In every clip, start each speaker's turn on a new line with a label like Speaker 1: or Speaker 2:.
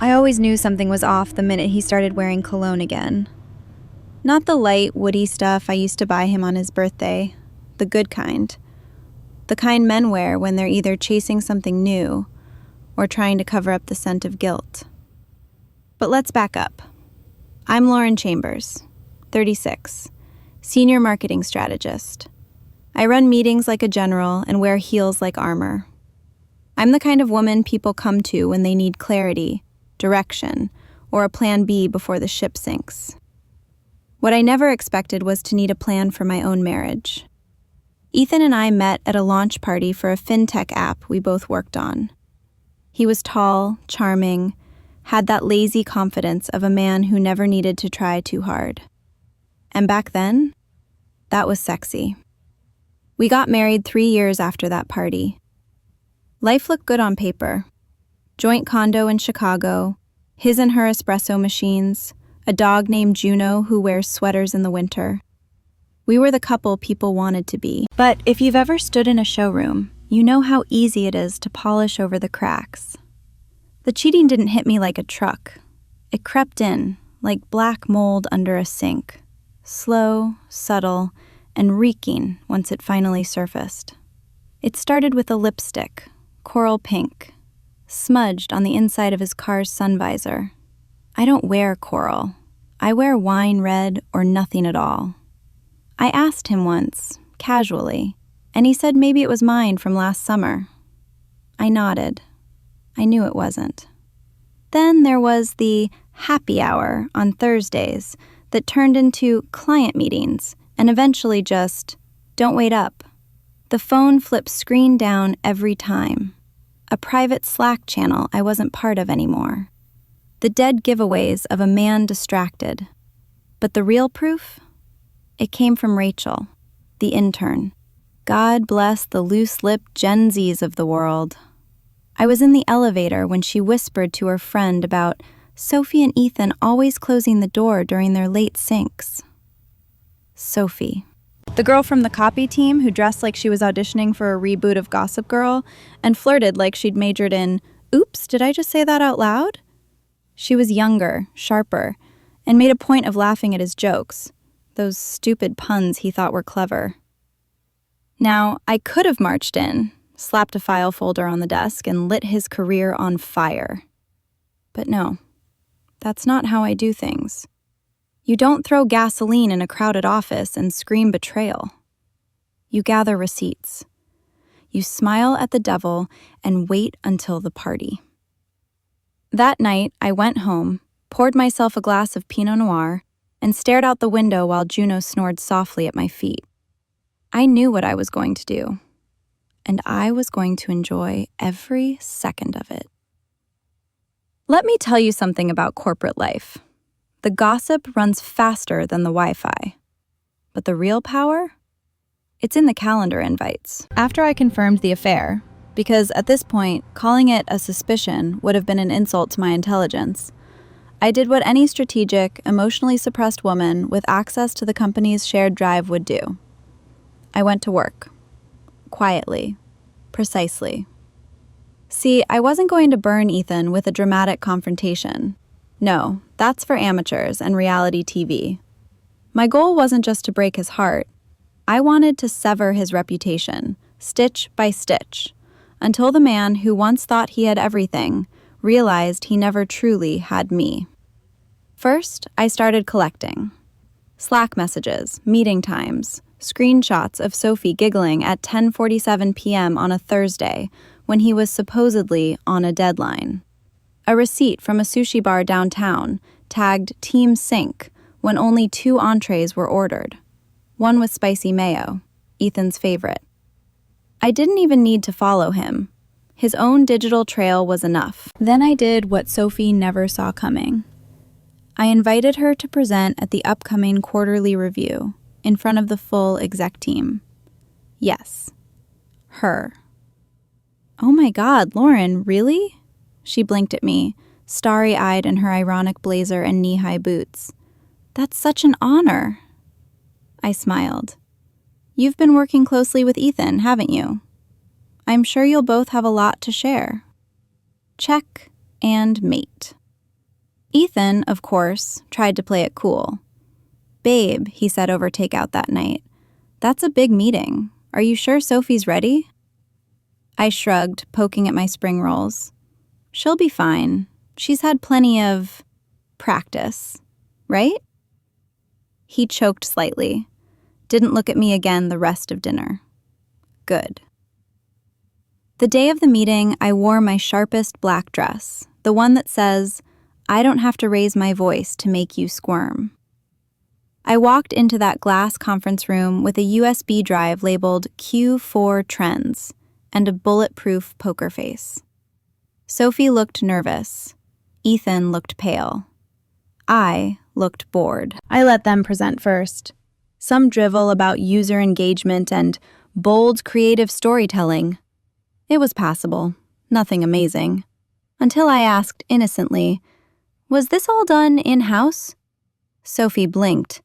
Speaker 1: I always knew something was off the minute he started wearing cologne again. Not the light, woody stuff I used to buy him on his birthday, the good kind. The kind men wear when they're either chasing something new or trying to cover up the scent of guilt. But let's back up. I'm Lauren Chambers, 36, senior marketing strategist. I run meetings like a general and wear heels like armor. I'm the kind of woman people come to when they need clarity, direction, or a plan B before the ship sinks. What I never expected was to need a plan for my own marriage. Ethan and I met at a launch party for a fintech app we both worked on. He was tall, charming, had that lazy confidence of a man who never needed to try too hard. And back then, that was sexy. We got married 3 years after that party. Life looked good on paper. Joint condo in Chicago, his and her espresso machines, a dog named Juno who wears sweaters in the winter. We were the couple people wanted to be. But if you've ever stood in a showroom, you know how easy it is to polish over the cracks. The cheating didn't hit me like a truck. It crept in, like black mold under a sink, slow, subtle, and reeking once it finally surfaced. It started with a lipstick, coral pink, smudged on the inside of his car's sun visor. I don't wear coral. I wear wine red or nothing at all. I asked him once, casually, and he said maybe it was mine from last summer. I nodded. I knew it wasn't. Then there was the happy hour on Thursdays that turned into client meetings and eventually just, don't wait up. The phone flipped screen down every time. A private Slack channel I wasn't part of anymore. The dead giveaways of a man distracted. But the real proof? It came from Rachel, the intern. God bless the loose-lipped Gen Zs of the world. I was in the elevator when she whispered to her friend about Sophie and Ethan always closing the door during their late syncs. Sophie. The girl from the copy team who dressed like she was auditioning for a reboot of Gossip Girl and flirted like she'd majored in, oops, did I just say that out loud? She was younger, sharper, and made a point of laughing at his jokes, those stupid puns he thought were clever. Now, I could have marched in, slapped a file folder on the desk, and lit his career on fire. But no, that's not how I do things. You don't throw gasoline in a crowded office and scream betrayal. You gather receipts. You smile at the devil and wait until the party. That night, I went home, poured myself a glass of Pinot Noir, and stared out the window while Juno snored softly at my feet. I knew what I was going to do, and I was going to enjoy every second of it. Let me tell you something about corporate life. The gossip runs faster than the Wi-Fi. But the real power? It's in the calendar invites. After I confirmed the affair, because at this point, calling it a suspicion would have been an insult to my intelligence, I did what any strategic, emotionally suppressed woman with access to the company's shared drive would do. I went to work. Quietly. Precisely. See, I wasn't going to burn Ethan with a dramatic confrontation. No, that's for amateurs and reality TV. My goal wasn't just to break his heart. I wanted to sever his reputation, stitch by stitch, until the man who once thought he had everything realized he never truly had me. First, I started collecting. Slack messages, meeting times, screenshots of Sophie giggling at 10:47 p.m. on a Thursday when he was supposedly on a deadline. A receipt from a sushi bar downtown tagged Team Sync when only 2 entrees were ordered. One with spicy mayo, Ethan's favorite. I didn't even need to follow him. His own digital trail was enough. Then I did what Sophie never saw coming. I invited her to present at the upcoming quarterly review in front of the full exec team. Yes, her. Oh my God, Lauren, really? She blinked at me, starry-eyed in her ironic blazer and knee-high boots. That's such an honor. I smiled. You've been working closely with Ethan, haven't you? I'm sure you'll both have a lot to share. Check and mate. Ethan, of course, tried to play it cool. "Babe," he said over takeout that night, "that's a big meeting. Are you sure Sophie's ready?" I shrugged, poking at my spring rolls. "She'll be fine. She's had plenty of practice, right?" He choked slightly, didn't look at me again the rest of dinner. Good. The day of the meeting, I wore my sharpest black dress, the one that says, "I don't have to raise my voice to make you squirm." I walked into that glass conference room with a USB drive labeled Q4 Trends and a bulletproof poker face. Sophie looked nervous. Ethan looked pale. I looked bored. I let them present first. Some drivel about user engagement and bold creative storytelling. It was passable, nothing amazing. Until I asked innocently, "Was this all done in-house?" Sophie blinked.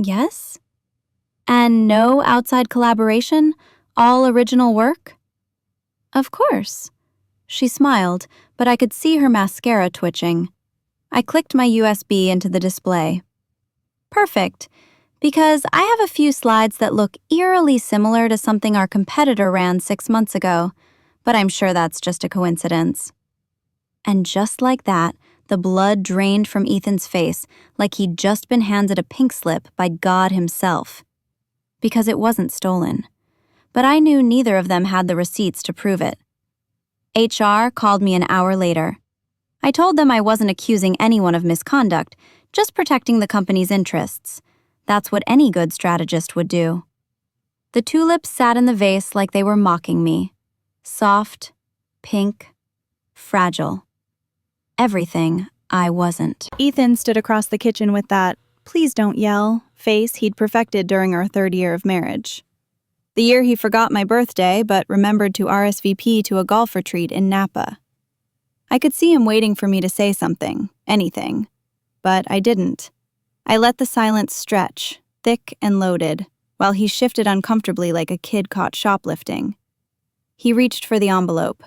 Speaker 1: Yes? And no outside collaboration? All original work?" "Of course." She smiled, but I could see her mascara twitching. I clicked my USB into the display. "Perfect, because I have a few slides that look eerily similar to something our competitor ran 6 months ago, but I'm sure that's just a coincidence." And just like that, the blood drained from Ethan's face like he'd just been handed a pink slip by God himself. Because it wasn't stolen. But I knew neither of them had the receipts to prove it. HR called me an hour later. I told them I wasn't accusing anyone of misconduct, just protecting the company's interests. That's what any good strategist would do. The tulips sat in the vase like they were mocking me. Soft, pink, fragile. Everything I wasn't. Ethan stood across the kitchen with that "please don't yell" face he'd perfected during our 3rd year of marriage. The year he forgot my birthday but remembered to RSVP to a golf retreat in Napa. I could see him waiting for me to say something, anything. But I didn't. I let the silence stretch, thick and loaded, while he shifted uncomfortably like a kid caught shoplifting. He reached for the envelope.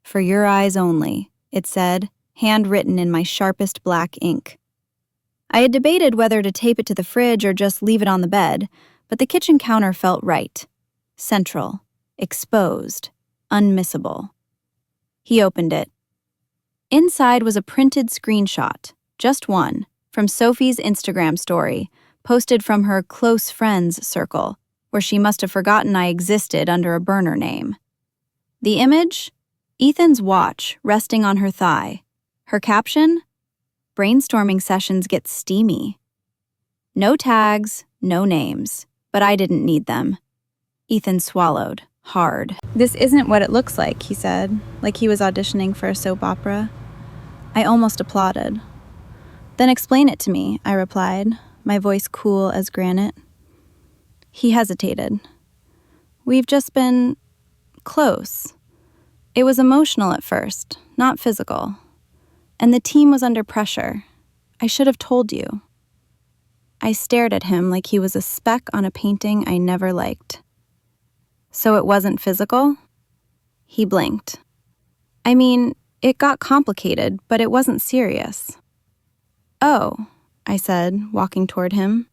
Speaker 1: "For your eyes only," it said, handwritten in my sharpest black ink. I had debated whether to tape it to the fridge or just leave it on the bed, but the kitchen counter felt right. Central, exposed, unmissable. He opened it. Inside was a printed screenshot, just one, from Sophie's Instagram story, posted from her close friends circle, where she must have forgotten I existed under a burner name. The image? Ethan's watch resting on her thigh. Her caption? "Brainstorming sessions get steamy." No tags, no names, but I didn't need them. Ethan swallowed, hard. "This isn't what it looks like," he said, like he was auditioning for a soap opera. I almost applauded. "Then explain it to me," I replied, my voice cool as granite. He hesitated. "We've just been close. It was emotional at first, not physical. And the team was under pressure. I should have told you." I stared at him like he was a speck on a painting I never liked. "So it wasn't physical?" He blinked. "I mean, it got complicated, but it wasn't serious." "Oh," I said, walking toward him.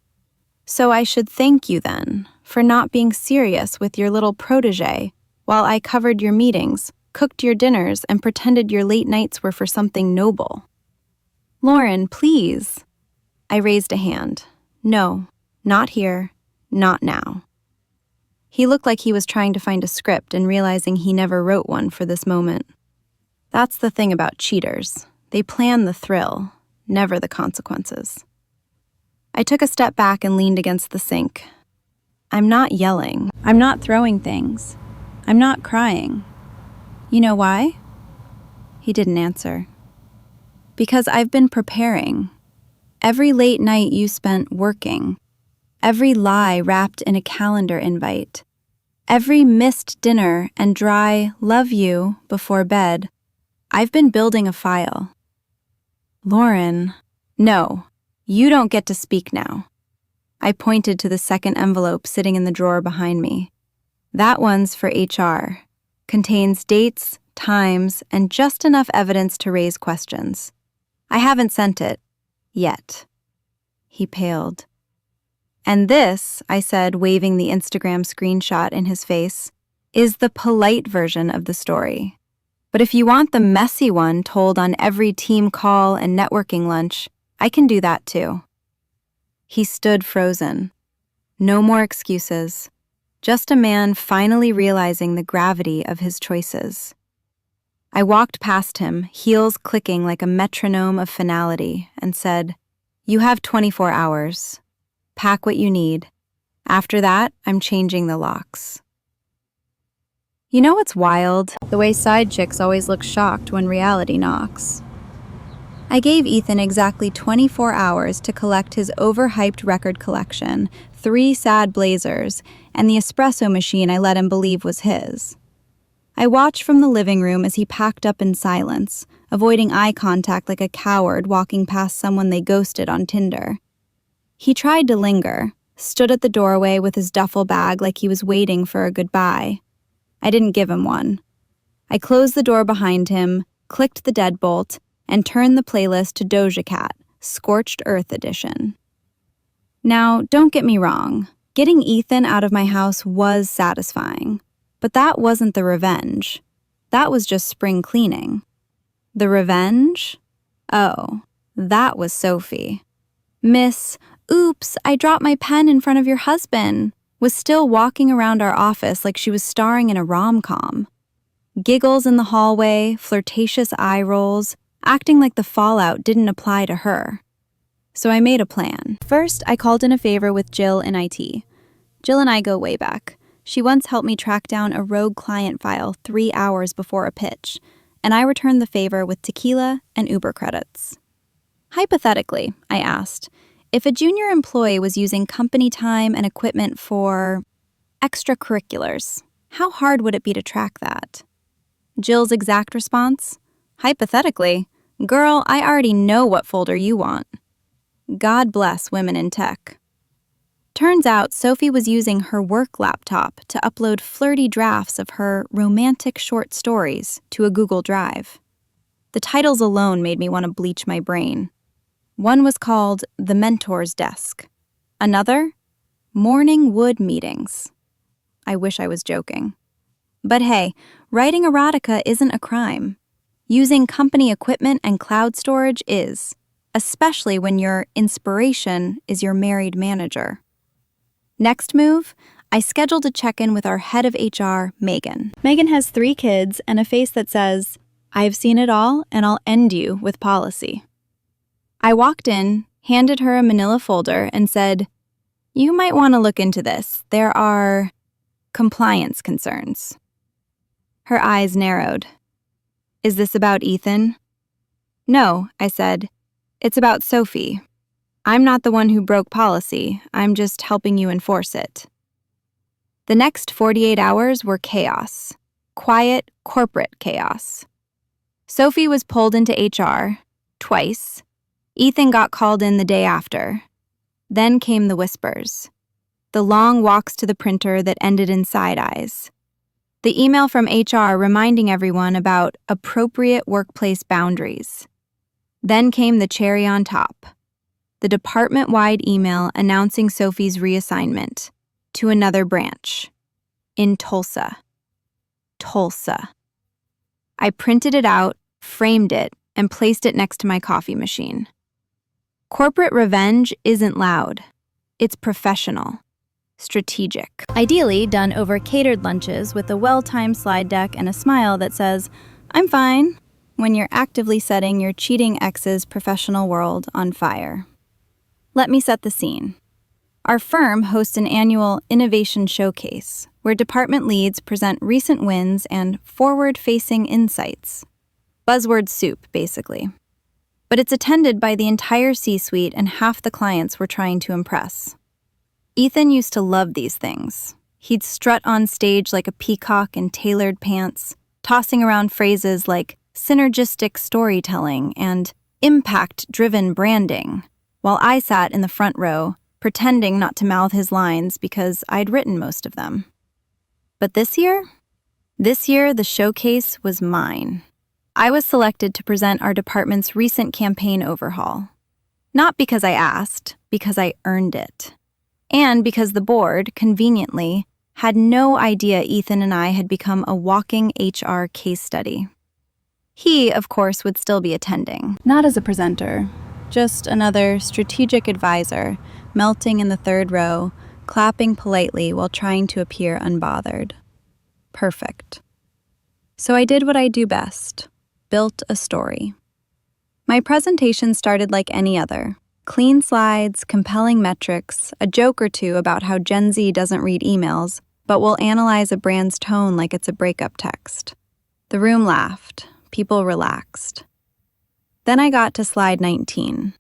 Speaker 1: "So I should thank you then, for not being serious with your little protege, while I covered your meetings, cooked your dinners, and pretended your late nights were for something noble." "Lauren, please." I raised a hand. "No, not here, not now." He looked like he was trying to find a script and realizing he never wrote one for this moment. That's the thing about cheaters. They plan the thrill, never the consequences. I took a step back and leaned against the sink. I'm not yelling. I'm not throwing things. I'm not crying. You know why? He didn't answer. Because I've been preparing. Every late night you spent working. Every lie wrapped in a calendar invite. Every missed dinner and dry "love you" before bed. I've been building a file. Lauren, no, you don't get to speak now. I pointed to the second envelope sitting in the drawer behind me. That one's for HR. Contains dates, times, and just enough evidence to raise questions. I haven't sent it. Yet. He paled. And this, I said, waving the Instagram screenshot in his face, is the polite version of the story. But if you want the messy one told on every team call and networking lunch, I can do that too. He stood frozen. No more excuses. Just a man finally realizing the gravity of his choices. I walked past him, heels clicking like a metronome of finality, and said, "You have 24 hours. Pack what you need. After that, I'm changing the locks." You know what's wild? The way side chicks always look shocked when reality knocks. I gave Ethan exactly 24 hours to collect his overhyped record collection, 3 sad blazers, and the espresso machine I let him believe was his. I watched from the living room as he packed up in silence, avoiding eye contact like a coward walking past someone they ghosted on Tinder. He tried to linger, stood at the doorway with his duffel bag like he was waiting for a goodbye. I didn't give him one. I closed the door behind him, clicked the deadbolt, and turned the playlist to Doja Cat, Scorched Earth Edition. Now, don't get me wrong, getting Ethan out of my house was satisfying, but that wasn't the revenge. That was just spring cleaning. The revenge? Oh, that was Sophie. Miss, "Oops, I dropped my pen in front of your husband," was still walking around our office like she was starring in a rom-com. Giggles in the hallway, flirtatious eye rolls, acting like the fallout didn't apply to her. So I made a plan. First, I called in a favor with Jill in IT. Jill and I go way back. She once helped me track down a rogue client file 3 hours before a pitch, and I returned the favor with tequila and Uber credits. Hypothetically, I asked, if a junior employee was using company time and equipment for extracurriculars, how hard would it be to track that? Jill's exact response? Hypothetically, "Girl, I already know what folder you want." God bless women in tech. Turns out Sophie was using her work laptop to upload flirty drafts of her romantic short stories to a Google Drive. The titles alone made me want to bleach my brain. One was called The Mentor's Desk. Another, Morning Wood Meetings. I wish I was joking. But hey, writing erotica isn't a crime. Using company equipment and cloud storage is, especially when your inspiration is your married manager. Next move, I scheduled a check-in with our head of HR, Megan. Megan has 3 kids and a face that says, "I've seen it all and I'll end you with policy." I walked in, handed her a manila folder, and said, "You might want to look into this. There are compliance concerns." Her eyes narrowed. "Is this about Ethan?" "No," I said. "It's about Sophie. I'm not the one who broke policy. I'm just helping you enforce it." The next 48 hours were chaos. Quiet, corporate chaos. Sophie was pulled into HR, twice. Ethan got called in the day after. Then came the whispers. The long walks to the printer that ended in side eyes. The email from HR reminding everyone about appropriate workplace boundaries. Then came the cherry on top. The department-wide email announcing Sophie's reassignment to another branch in Tulsa. Tulsa. I printed it out, framed it, and placed it next to my coffee machine. Corporate revenge isn't loud. It's professional, strategic. Ideally done over catered lunches with a well-timed slide deck and a smile that says, "I'm fine," when you're actively setting your cheating ex's professional world on fire. Let me set the scene. Our firm hosts an annual innovation showcase where department leads present recent wins and forward-facing insights. Buzzword soup, basically. But it's attended by the entire C-suite and half the clients we're trying to impress. Ethan used to love these things. He'd strut on stage like a peacock in tailored pants, tossing around phrases like synergistic storytelling and impact-driven branding, while I sat in the front row, pretending not to mouth his lines because I'd written most of them. But this year the showcase was mine. I was selected to present our department's recent campaign overhaul. Not because I asked, because I earned it. And because the board, conveniently, had no idea Ethan and I had become a walking HR case study. He, of course, would still be attending. Not as a presenter, just another strategic advisor, melting in the third row, clapping politely while trying to appear unbothered. Perfect. So I did what I do best, built a story. My presentation started like any other. Clean slides, compelling metrics, a joke or two about how Gen Z doesn't read emails, but will analyze a brand's tone like it's a breakup text. The room laughed. People relaxed. Then I got to slide 19.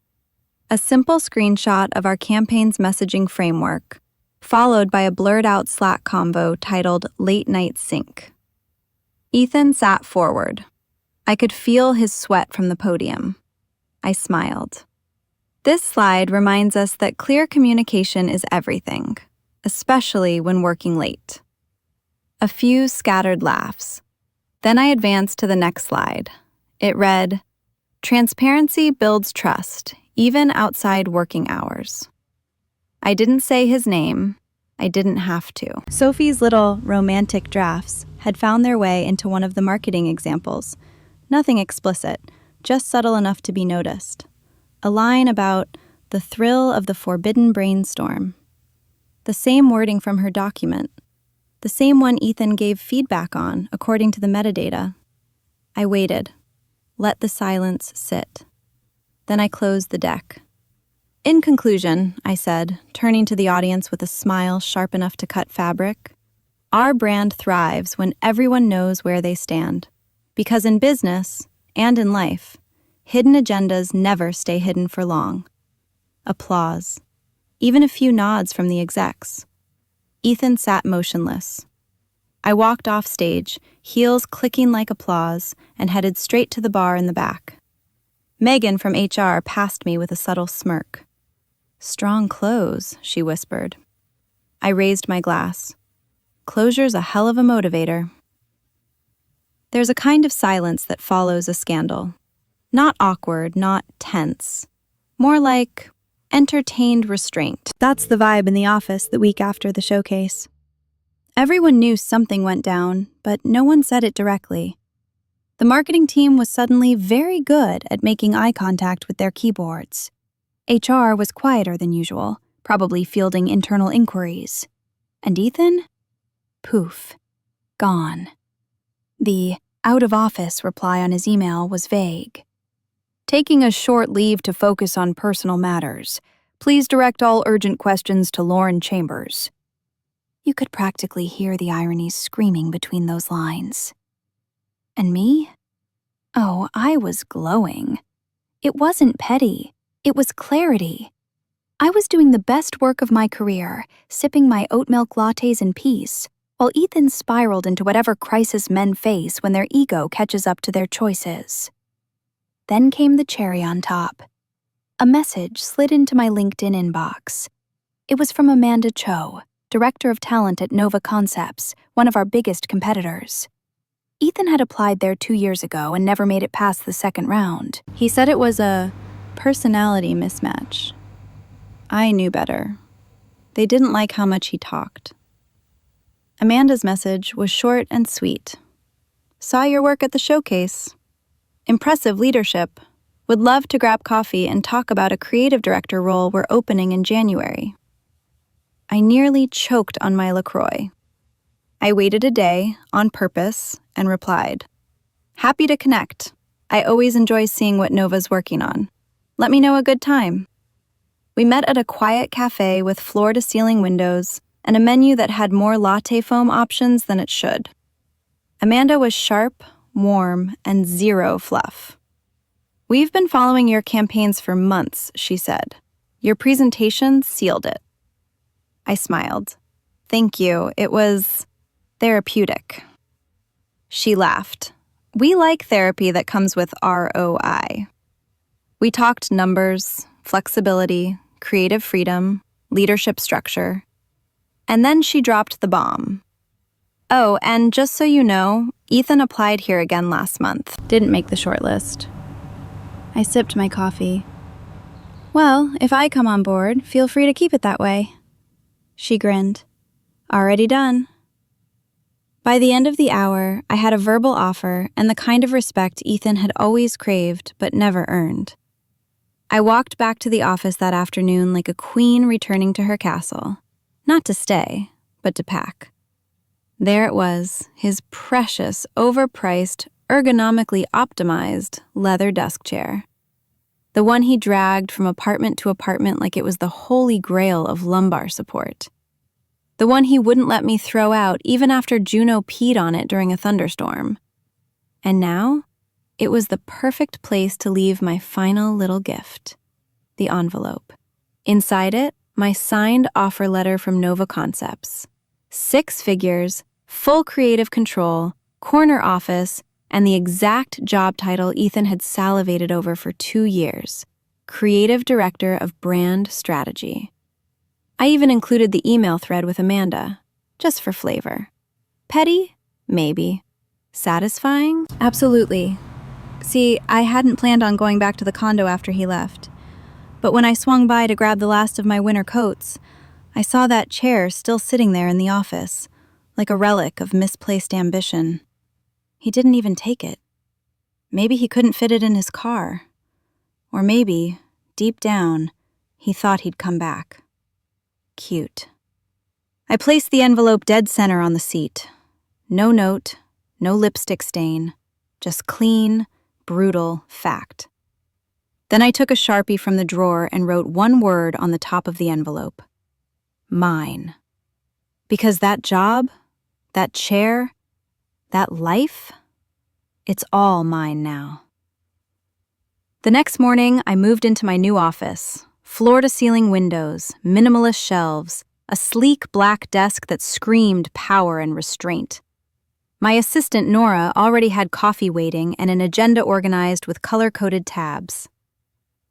Speaker 1: A simple screenshot of our campaign's messaging framework, followed by a blurred-out Slack convo titled Late Night Sync. Ethan sat forward. I could feel his sweat from the podium. I smiled. This slide reminds us that clear communication is everything, especially when working late. A few scattered laughs. Then I advanced to the next slide. It read, "Transparency builds trust, even outside working hours." I didn't say his name. I didn't have to. Sophie's little romantic drafts had found their way into one of the marketing examples. Nothing explicit, just subtle enough to be noticed. A line about the thrill of the forbidden brainstorm. The same wording from her document. The same one Ethan gave feedback on, according to the metadata. I waited. Let the silence sit. Then I closed the deck. In conclusion, I said, turning to the audience with a smile sharp enough to cut fabric, our brand thrives when everyone knows where they stand. Because in business, and in life, hidden agendas never stay hidden for long. Applause. Even a few nods from the execs. Ethan sat motionless. I walked off stage, heels clicking like applause, and headed straight to the bar in the back. Megan from HR passed me with a subtle smirk. "Strong close," she whispered. I raised my glass. Closure's a hell of a motivator. There's a kind of silence that follows a scandal. Not awkward, not tense. More like entertained restraint. That's the vibe in the office the week after the showcase. Everyone knew something went down, but no one said it directly. The marketing team was suddenly very good at making eye contact with their keyboards. HR was quieter than usual, probably fielding internal inquiries. And Ethan? Poof. Gone. The out-of-office reply on his email was vague. "Taking a short leave to focus on personal matters. Please direct all urgent questions to Lauren Chambers." You could practically hear the irony screaming between those lines. And me? Oh, I was glowing. It wasn't petty. It was clarity. I was doing the best work of my career, sipping my oat milk lattes in peace, while Ethan spiraled into whatever crisis men face when their ego catches up to their choices. Then came the cherry on top. A message slid into my LinkedIn inbox. It was from Amanda Cho, Director of Talent at Nova Concepts, one of our biggest competitors. Ethan had applied there 2 years ago and never made it past the second round. He said it was a personality mismatch. I knew better. They didn't like how much he talked. Amanda's message was short and sweet. "Saw your work at the showcase. Impressive leadership. Would love to grab coffee and talk about a creative director role we're opening in January." I nearly choked on my LaCroix. I waited a day, on purpose, and replied, "Happy to connect. I always enjoy seeing what Nova's working on. Let me know a good time." We met at a quiet cafe with floor-to-ceiling windows and a menu that had more latte foam options than it should. Amanda was sharp, warm, and zero fluff. "We've been following your campaigns for months," she said. "Your presentation sealed it." I smiled. "Thank you. It was therapeutic." She laughed. "We like therapy that comes with ROI." We talked numbers, flexibility, creative freedom, leadership structure. And then she dropped the bomb. Oh, and just so you know, Ethan applied here again last month. Didn't make the shortlist. I sipped my coffee. Well, if I come on board, feel free to keep it that way. She grinned. Already done. By the end of the hour, I had a verbal offer and the kind of respect Ethan had always craved but never earned. I walked back to the office that afternoon like a queen returning to her castle, not to stay, but to pack. There it was, his precious, overpriced, ergonomically optimized leather desk chair. The one he dragged from apartment to apartment like it was the holy grail of lumbar support. The one he wouldn't let me throw out even after Juno peed on it during a thunderstorm. And now, it was the perfect place to leave my final little gift, the envelope. Inside it, my signed offer letter from Nova Concepts. 6 figures, full creative control, corner office, and the exact job title Ethan had salivated over for 2 years, Creative Director of Brand Strategy. I even included the email thread with Amanda, just for flavor. Petty? Maybe. Satisfying? Absolutely. See, I hadn't planned on going back to the condo after he left. But when I swung by to grab the last of my winter coats, I saw that chair still sitting there in the office, like a relic of misplaced ambition. He didn't even take it. Maybe he couldn't fit it in his car. Or maybe, deep down, he thought he'd come back. Cute. I placed the envelope dead center on the seat. No note, no lipstick stain, just clean, brutal fact. Then I took a Sharpie from the drawer and wrote one word on the top of the envelope. Mine. Because that job, that chair, that life, it's all mine now. The next morning, I moved into my new office. Floor-to-ceiling windows, minimalist shelves, a sleek black desk that screamed power and restraint. My assistant, Nora, already had coffee waiting and an agenda organized with color-coded tabs.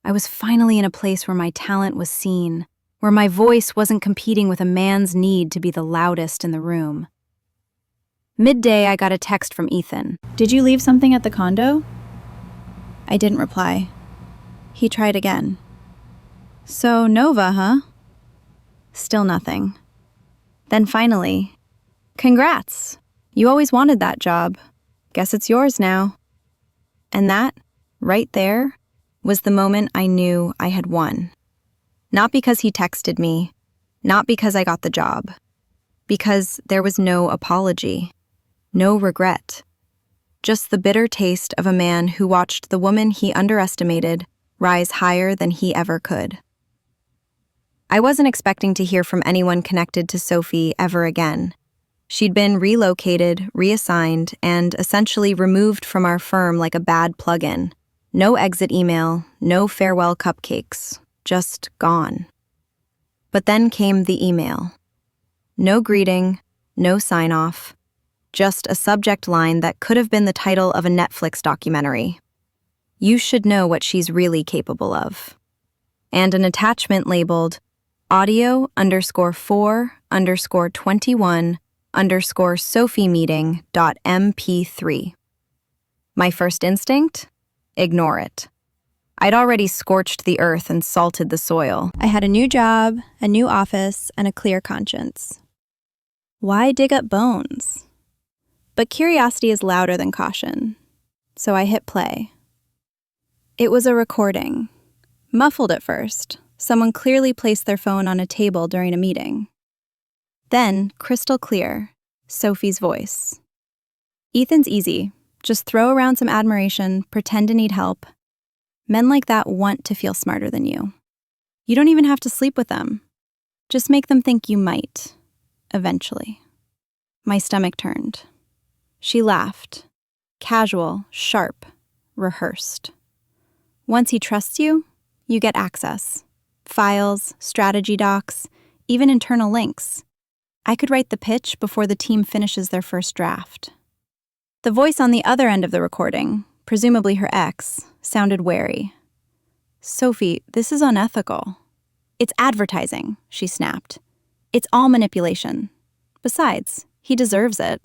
Speaker 1: I was finally in a place where my talent was seen, where my voice wasn't competing with a man's need to be the loudest in the room. Midday, I got a text from Ethan. Did you leave something at the condo? I didn't reply. He tried again. So, Nova, huh? Still nothing. Then finally, congrats. You always wanted that job. Guess it's yours now. And that, right there, was the moment I knew I had won. Not because he texted me, not because I got the job, because there was no apology, no regret, just the bitter taste of a man who watched the woman he underestimated rise higher than he ever could. I wasn't expecting to hear from anyone connected to Sophie ever again. She'd been relocated, reassigned, and essentially removed from our firm like a bad plug-in. No exit email, no farewell cupcakes, just gone. But then came the email. No greeting, no sign-off, just a subject line that could have been the title of a Netflix documentary. You should know what she's really capable of. And an attachment labeled audio_4_21_Sophie meeting.mp3. My first instinct? Ignore it. I'd already scorched the earth and salted the soil. I had a new job, a new office, and a clear conscience. Why dig up bones? But curiosity is louder than caution, so I hit play. It was a recording. Muffled at first, someone clearly placed their phone on a table during a meeting. Then, crystal clear, Sophie's voice. Ethan's easy. Just throw around some admiration, pretend to need help. Men like that want to feel smarter than you. You don't even have to sleep with them. Just make them think you might, eventually. My stomach turned. She laughed. Casual, sharp, rehearsed. Once he trusts you, you get access. Files, strategy docs, even internal links. I could write the pitch before the team finishes their first draft. The voice on the other end of the recording, presumably her ex, sounded wary. Sophie, this is unethical. It's advertising, she snapped. It's all manipulation. Besides, He deserves it.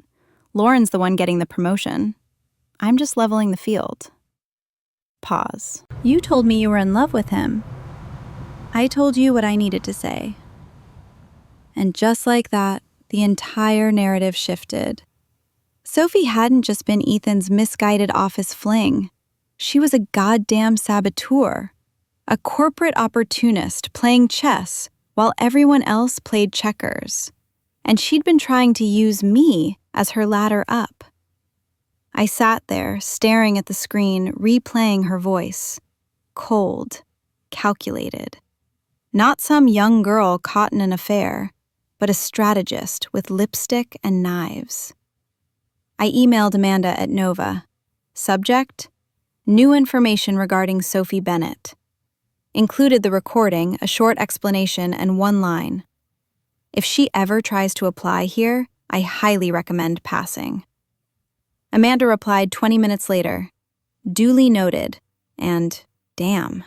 Speaker 1: Lauren's the one getting the promotion. I'm just leveling the field. Pause. You told me you were in love with him. I told you what I needed to say. And just like that, the entire narrative shifted. Sophie hadn't just been Ethan's misguided office fling. She was a goddamn saboteur, a corporate opportunist playing chess while everyone else played checkers. And she'd been trying to use me as her ladder up. I sat there, staring at the screen, replaying her voice. Cold, calculated. Not some young girl caught in an affair, but a strategist with lipstick and knives. I emailed Amanda at Nova. Subject: new information regarding Sophie Bennett. Included the recording, a short explanation, and one line. If she ever tries to apply here, I highly recommend passing. Amanda replied 20 minutes later, duly noted, and damn.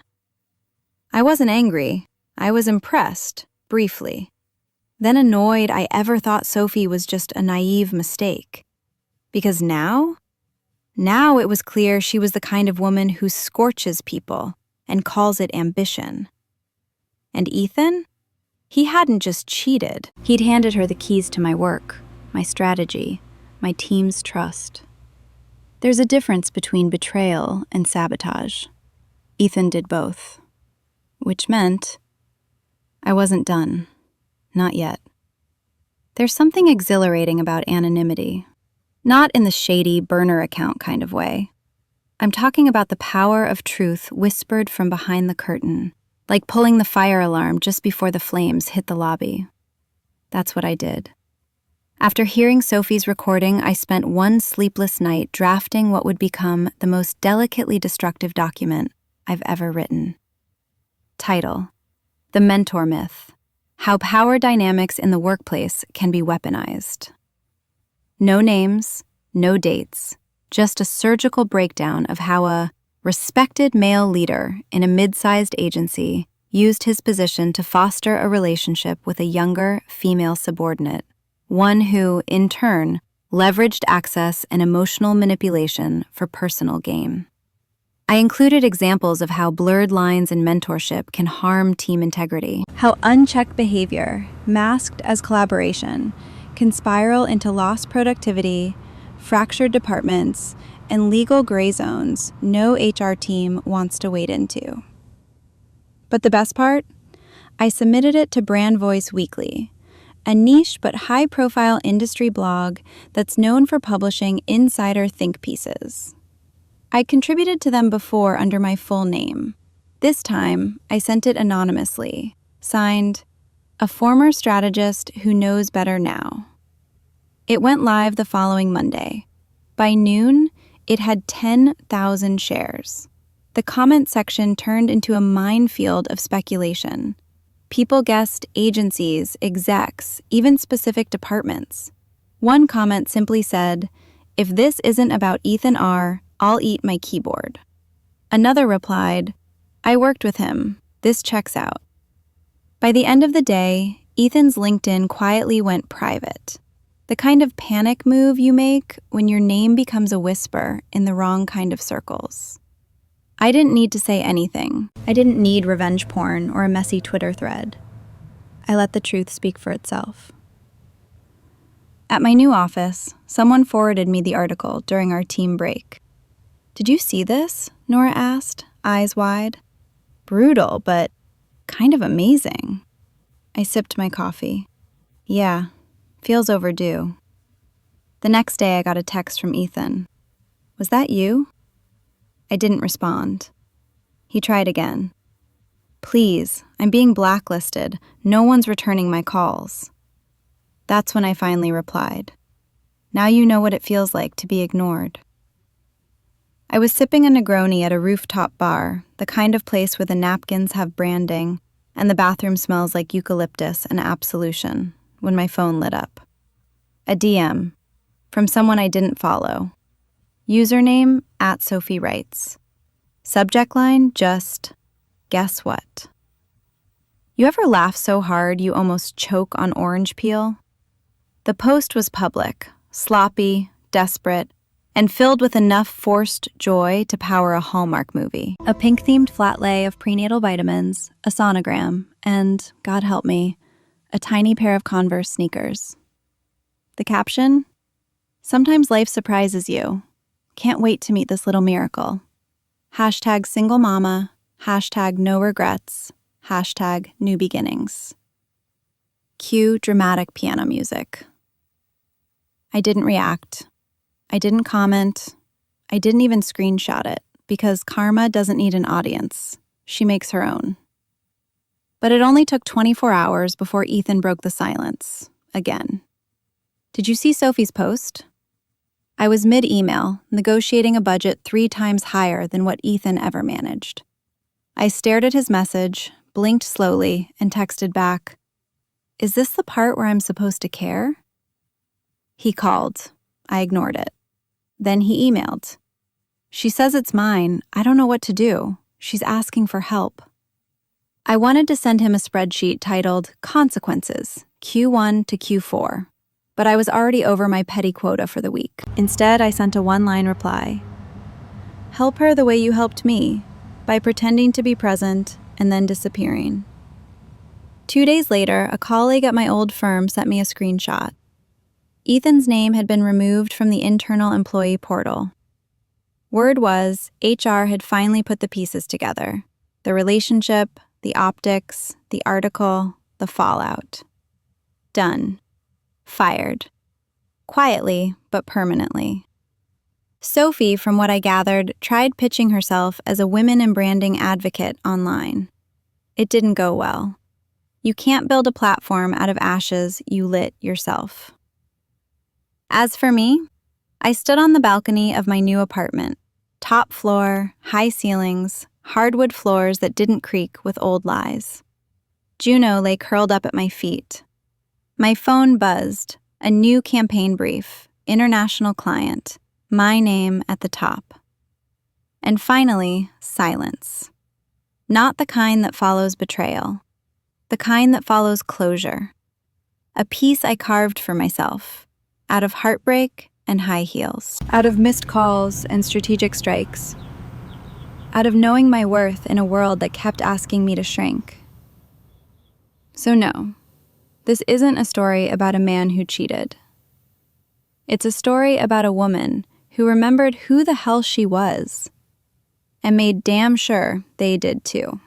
Speaker 1: I wasn't angry. I was impressed, briefly. Then annoyed I ever thought Sophie was just a naive mistake. Because now it was clear she was the kind of woman who scorches people and calls it ambition. And Ethan? He hadn't just cheated. He'd handed her the keys to my work, my strategy, my team's trust. There's a difference between betrayal and sabotage. Ethan did both. Which meant I wasn't done. Not yet. There's something exhilarating about anonymity. Not in the shady burner account kind of way. I'm talking about the power of truth whispered from behind the curtain, like pulling the fire alarm just before the flames hit the lobby. That's what I did. After hearing Sophie's recording, I spent one sleepless night drafting what would become the most delicately destructive document I've ever written. Title: The Mentor Myth: How Power Dynamics in the Workplace Can Be Weaponized. No names, no dates, just a surgical breakdown of how a respected male leader in a mid-sized agency used his position to foster a relationship with a younger female subordinate, one who, in turn, leveraged access and emotional manipulation for personal gain. I included examples of how blurred lines in mentorship can harm team integrity, how unchecked behavior, masked as collaboration, can spiral into lost productivity, fractured departments, and legal gray zones no HR team wants to wade into. But the best part? I submitted it to Brand Voice Weekly, a niche but high-profile industry blog that's known for publishing insider think pieces. I contributed to them before under my full name. This time, I sent it anonymously, signed, "A former strategist who knows better now." It went live the following Monday. By noon, it had 10,000 shares. The comment section turned into a minefield of speculation. People guessed agencies, execs, even specific departments. One comment simply said, "If this isn't about Ethan R., I'll eat my keyboard." Another replied, "I worked with him. This checks out." By the end of the day, Ethan's LinkedIn quietly went private. The kind of panic move you make when your name becomes a whisper in the wrong kind of circles. I didn't need to say anything. I didn't need revenge porn or a messy Twitter thread. I let the truth speak for itself. At my new office, someone forwarded me the article during our team break. "Did you see this?" Nora asked, eyes wide. "Brutal, but kind of amazing." I sipped my coffee. "Yeah, feels overdue." The next day I got a text from Ethan. "Was that you?" I didn't respond. He tried again. "Please, I'm being blacklisted. No one's returning my calls." That's when I finally replied. "Now you know what it feels like to be ignored." I was sipping a Negroni at a rooftop bar, the kind of place where the napkins have branding and the bathroom smells like eucalyptus and absolution, when my phone lit up. A DM from someone I didn't follow. Username @SophieWrites. Subject line just, "Guess what?" You ever laugh so hard you almost choke on orange peel? The post was public, sloppy, desperate, and filled with enough forced joy to power a Hallmark movie. A pink-themed flat lay of prenatal vitamins, a sonogram, and, God help me, a tiny pair of Converse sneakers. The caption? Sometimes life surprises you. Can't wait to meet this little miracle. Hashtag single mama, hashtag no regrets, hashtag new beginnings. Cue dramatic piano music. I didn't react. I didn't comment. I didn't even screenshot it because karma doesn't need an audience. She makes her own. But it only took 24 hours before Ethan broke the silence, again. Did you see Sophie's post? I was mid-email, negotiating a budget 3 times higher than what Ethan ever managed. I stared at his message, blinked slowly, and texted back, "Is this the part where I'm supposed to care?" He called. I ignored it. Then he emailed. "She says it's mine. I don't know what to do. She's asking for help." I wanted to send him a spreadsheet titled Consequences, Q1 to Q4, but I was already over my petty quota for the week. Instead, I sent a one-line reply. Help her the way you helped me, by pretending to be present and then disappearing. 2 days later, a colleague at my old firm sent me a screenshot. Ethan's name had been removed from the internal employee portal. Word was, HR had finally put the pieces together. The relationship, the optics, the article, the fallout. Done. Fired. Quietly, but permanently. Sophie, from what I gathered, tried pitching herself as a women in branding advocate online. It didn't go well. You can't build a platform out of ashes you lit yourself. As for me, I stood on the balcony of my new apartment. Top floor, high ceilings, hardwood floors that didn't creak with old lies. Juno lay curled up at my feet. My phone buzzed, a new campaign brief, international client, my name at the top. And finally, silence. Not the kind that follows betrayal. The kind that follows closure. A piece I carved for myself, out of heartbreak and high heels. Out of missed calls and strategic strikes. Out of knowing my worth in a world that kept asking me to shrink. So no, this isn't a story about a man who cheated. It's a story about a woman who remembered who the hell she was and made damn sure they did too.